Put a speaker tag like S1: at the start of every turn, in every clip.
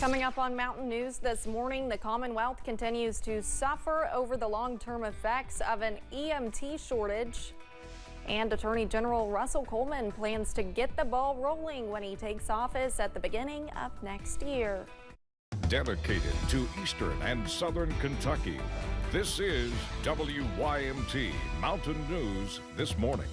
S1: Coming up on Mountain News this morning, the Commonwealth continues to suffer over the long-term effects of an EMT shortage. And Attorney General Russell Coleman plans to get the ball rolling when he takes office at the beginning of next year.
S2: Dedicated to Eastern and Southern Kentucky, this is WYMT Mountain News this morning.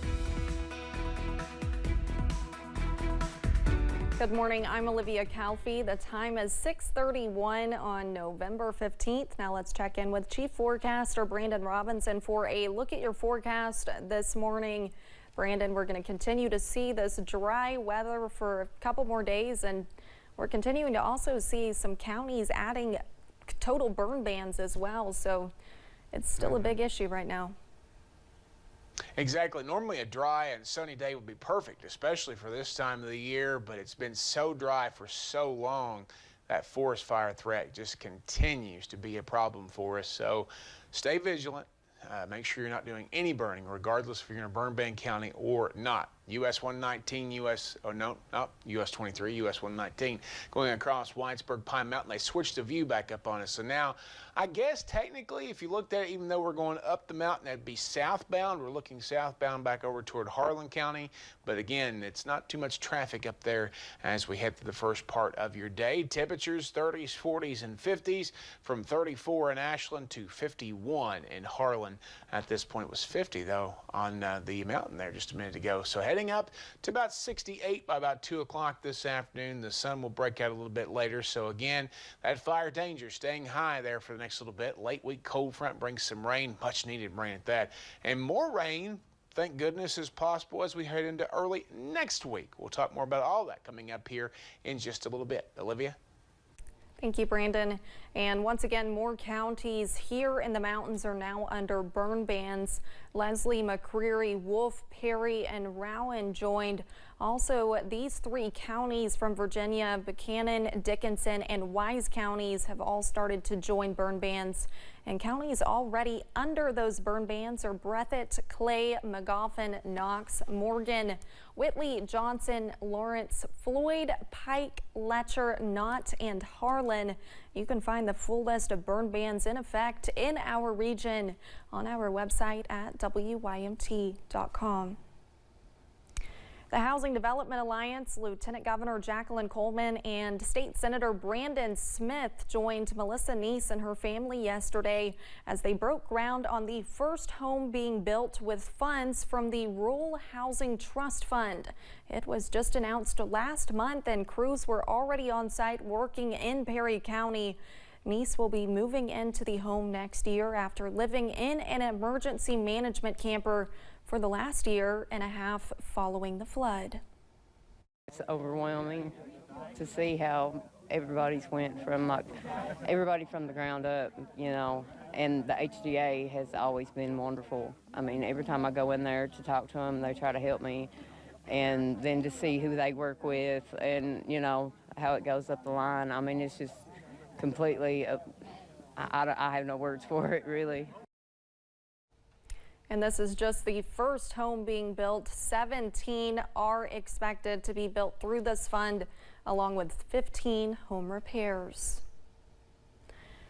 S1: Good morning, I'm Olivia Calfee. The time is 6:31 on November 15th. Now let's check in with Chief Forecaster Brandon Robinson for a look at your forecast this morning. Brandon, we're going to continue to see this dry weather for a couple more days, and we're continuing to also see some counties adding total burn bans as well. So it's still a big issue right now.
S3: Exactly. Normally a dry and sunny day would be perfect, especially for this time of the year, but it's been so dry for so long that forest fire threat just continues to be a problem for us. So stay vigilant. Make sure you're not doing any burning, regardless if you're in a burn ban county or not. US 119, US 23, US 119, going across Whitesburg, Pine Mountain. They switched the view back up on us. So now, I guess technically, if you looked at it, even though we're going up the mountain, that'd be southbound. We're looking southbound back over toward Harlan County. But again, it's not too much traffic up there as we head through the first part of your day. Temperatures 30s, 40s, and 50s, from 34 in Ashland to 51 in Harlan. At this point, it was 50, though, on the mountain there just a minute ago. So heading up to about 68 by about 2 o'clock this afternoon. The sun will break out a little bit later. So again, that fire danger staying high there for the next little bit. Late week cold front brings some rain, much needed rain at that. And more rain, thank goodness, is possible as we head into early next week. We'll talk more about all that coming up here in just a little bit. Olivia?
S1: Thank you, Brandon. And once again, more counties here in the mountains are now under burn bans. Leslie, McCreary, Wolf, Perry, and Rowan joined. Also, these three counties from Virginia, Buchanan, Dickinson, and Wise counties have all started to join burn bans. And counties already under those burn bans are Breathitt, Clay, Magoffin, Knox, Morgan, Whitley, Johnson, Lawrence, Floyd, Pike, Letcher, Knott, and Harlan. You can find the full list of burn bans in effect in our region on our website at WYMT.com. The Housing Development Alliance, Lieutenant Governor Jacqueline Coleman and State Senator Brandon Smith joined Melissa Neese and her family yesterday as they broke ground on the first home being built with funds from the Rural Housing Trust Fund. It was just announced last month and crews were already on site working in Perry County. Neese will be moving into the home next year after living in an emergency management camper for the last year and a half following the flood.
S4: It's overwhelming to see how everybody's went from everybody from the ground up, you know, and the HDA has always been wonderful. I mean, every time I go in there to talk to them, they try to help me, and then to see who they work with and, you know, how it goes up the line. I mean, it's just completely, I have no words for it, really.
S1: And this is just the first home being built. 17 are expected to be built through this fund, along with 15 home repairs.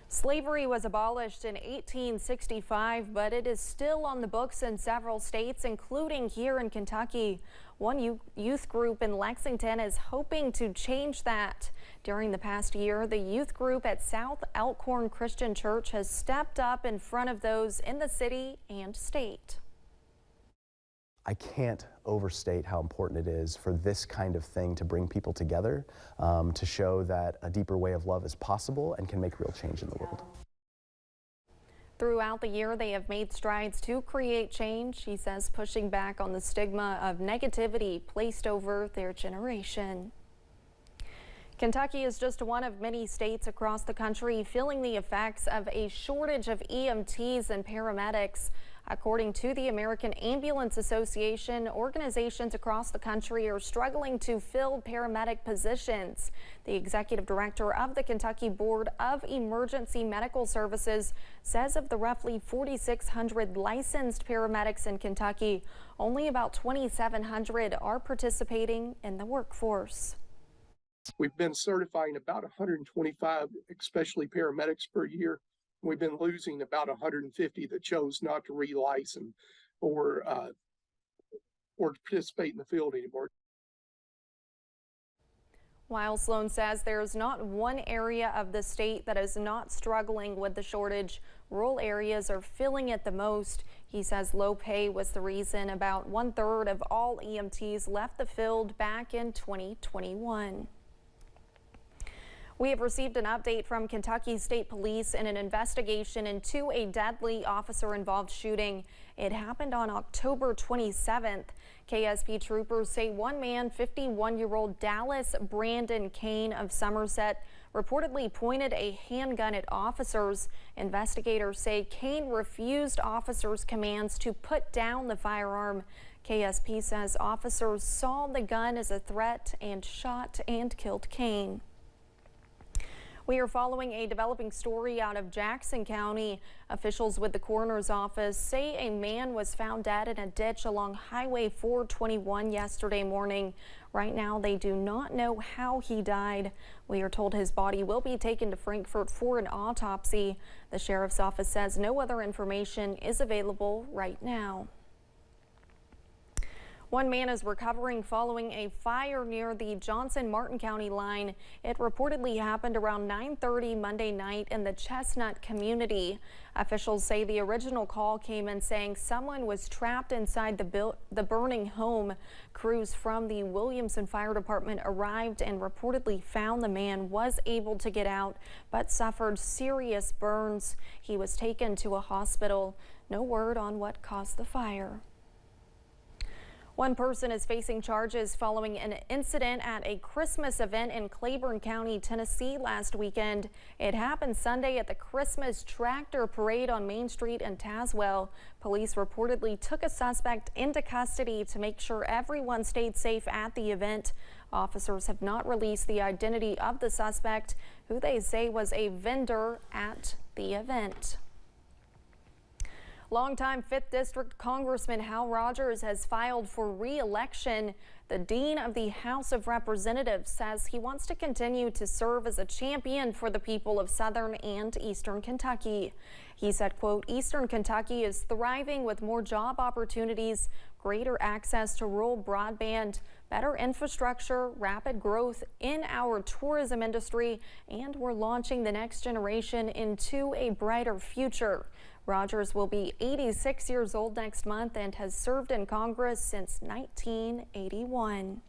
S1: Slavery was abolished in 1865, but it is still on the books in several states, including here in Kentucky. One youth group in Lexington is hoping to change that. During the past year, the youth group at South Elkhorn Christian Church has stepped up in front of those in the city and state.
S5: I can't overstate how important it is for this kind of thing to bring people together, to show that a deeper way of love is possible and can make real change in the world.
S1: Throughout the year, they have made strides to create change, he says, pushing back on the stigma of negativity placed over their generation. Kentucky is just one of many states across the country feeling the effects of a shortage of EMTs and paramedics. According to the American Ambulance Association, organizations across the country are struggling to fill paramedic positions. The executive director of the Kentucky Board of Emergency Medical Services says of the roughly 4,600 licensed paramedics in Kentucky, only about 2,700 are participating in the workforce.
S6: We've been certifying about 125, especially paramedics per year. We've been losing about 150 that chose not to relicense or participate in the field anymore.
S1: While Sloan says there's not one area of the state that is not struggling with the shortage, rural areas are feeling it the most. He says low pay was the reason about 1/3 of all EMTs left the field back in 2021. We have received an update from Kentucky State Police in an investigation into a deadly officer-involved shooting. It happened on October 27th. KSP troopers say one man, 51-year-old Dallas Brandon Kane of Somerset, reportedly pointed a handgun at officers. Investigators say Kane refused officers' commands to put down the firearm. KSP says officers saw the gun as a threat and shot and killed Kane. We are following a developing story out of Jackson County. Officials with the coroner's office say a man was found dead in a ditch along Highway 421 yesterday morning. Right now, they do not know how he died. We are told his body will be taken to Frankfort for an autopsy. The sheriff's office says no other information is available right now. One man is recovering following a fire near the Johnson-Martin County line. It reportedly happened around 9:30 Monday night in the Chestnut community. Officials say the original call came in saying someone was trapped inside the burning home. Crews from the Williamson Fire Department arrived and reportedly found the man was able to get out but suffered serious burns. He was taken to a hospital. No word on what caused the fire. One person is facing charges following an incident at a Christmas event in Claiborne County, Tennessee last weekend. It happened Sunday at the Christmas Tractor Parade on Main Street in Tazewell. Police reportedly took a suspect into custody to make sure everyone stayed safe at the event. Officers have not released the identity of the suspect, who they say was a vendor at the event. Longtime 5th District Congressman Hal Rogers has filed for re-election. The Dean of the House of Representatives says he wants to continue to serve as a champion for the people of Southern and Eastern Kentucky. He said, quote, Eastern Kentucky is thriving with more job opportunities, greater access to rural broadband, better infrastructure, rapid growth in our tourism industry, and we're launching the next generation into a brighter future. Rogers will be 86 years old next month and has served in Congress since 1981.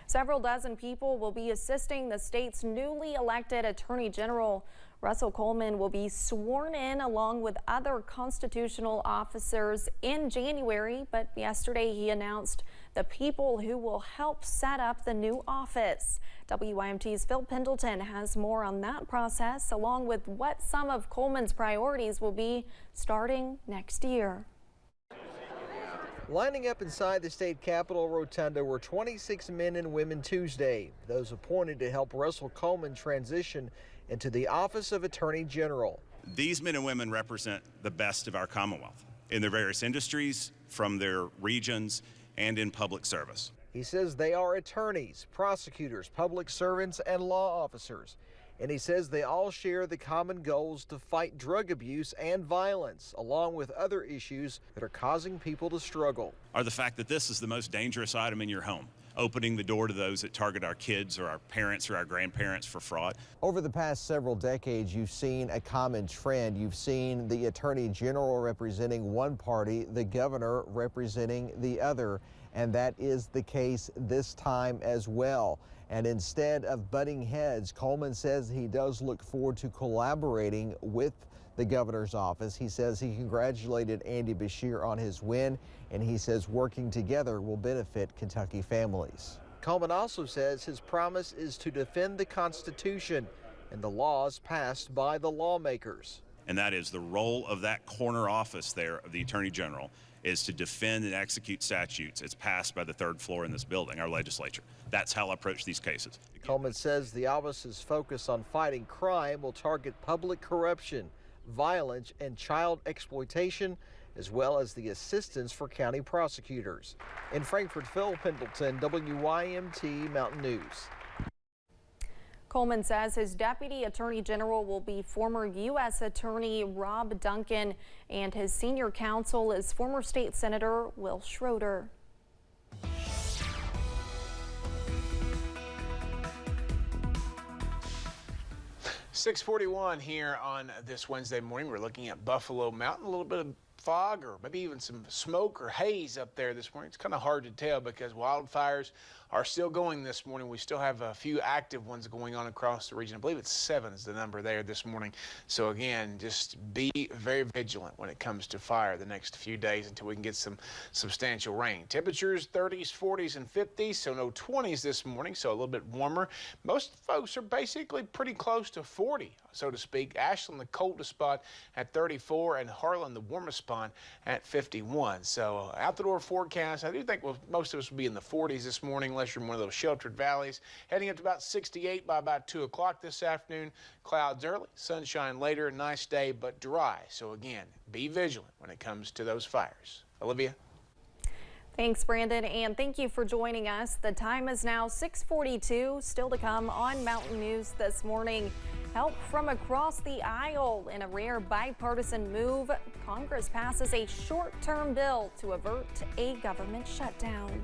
S1: Several dozen people will be assisting the state's newly elected Attorney General. Russell Coleman will be sworn in along with other constitutional officers in January, but yesterday he announced the people who will help set up the new office. WYMT's Phil Pendleton has more on that process, along with what some of Coleman's priorities will be starting next year.
S7: Lining up inside the state capitol rotunda were 26 men and women Tuesday, those appointed to help Russell Coleman transition into the office of Attorney General.
S8: These men and women represent the best of our Commonwealth in their various industries, from their regions, and in public service.
S7: He says they are attorneys, prosecutors, public servants, and law officers. And he says they all share the common goals to fight drug abuse and violence, along with other issues that are causing people to struggle.
S8: Are the fact that this is the most dangerous item in your home, opening the door to those that target our kids or our parents or our grandparents for fraud.
S7: Over the past several decades, you've seen a common trend. You've seen the Attorney General representing one party, the governor representing the other, and that is the case this time as well. And instead of butting heads, Coleman says he does look forward to collaborating with the governor's office. He says he congratulated Andy Beshear on his win, and he says working together will benefit Kentucky families. Coleman also says his promise is to defend the Constitution and the laws passed by the lawmakers.
S8: And that is the role of that corner office there of the Attorney General, is to defend and execute statutes as passed by the third floor in this building, our legislature. That's how I approach these cases.
S7: Coleman says the office's focus on fighting crime will target public corruption, violence, and child exploitation, as well as the assistance for county prosecutors. In Frankfort, Phil Pendleton, WYMT Mountain News.
S1: Coleman says his deputy attorney general will be former U.S. Attorney Rob Duncan, and his senior counsel is former state senator Will Schroeder.
S3: .641 here on this Wednesday morning. We're looking at Buffalo Mountain, a little bit of fog or maybe even some smoke or haze up there this morning. It's kind of hard to tell because wildfires are still going this morning. We still have a few active ones going on across the region. I believe it's 7 is the number there this morning. So again, just be very vigilant when it comes to fire the next few days until we can get some substantial rain. Temperatures 30s, 40s, and 50s, so no 20s this morning, so a little bit warmer. Most folks are basically pretty close to 40, so to speak. Ashland, the coldest spot at 34, and Harlan, the warmest spot at 51. So out the door forecast, I do think most of us will be in the 40s this morning, unless you're in one of those sheltered valleys. Heading up to about 68 by about 2 o'clock this afternoon. Clouds early, sunshine later, nice day, but dry. So again, be vigilant when it comes to those fires. Olivia?
S1: Thanks, Brandon, and thank you for joining us. The time is now 6:42. Still to come on Mountain News this morning. Help from across the aisle in a rare bipartisan move. Congress passes a short-term bill to avert a government shutdown.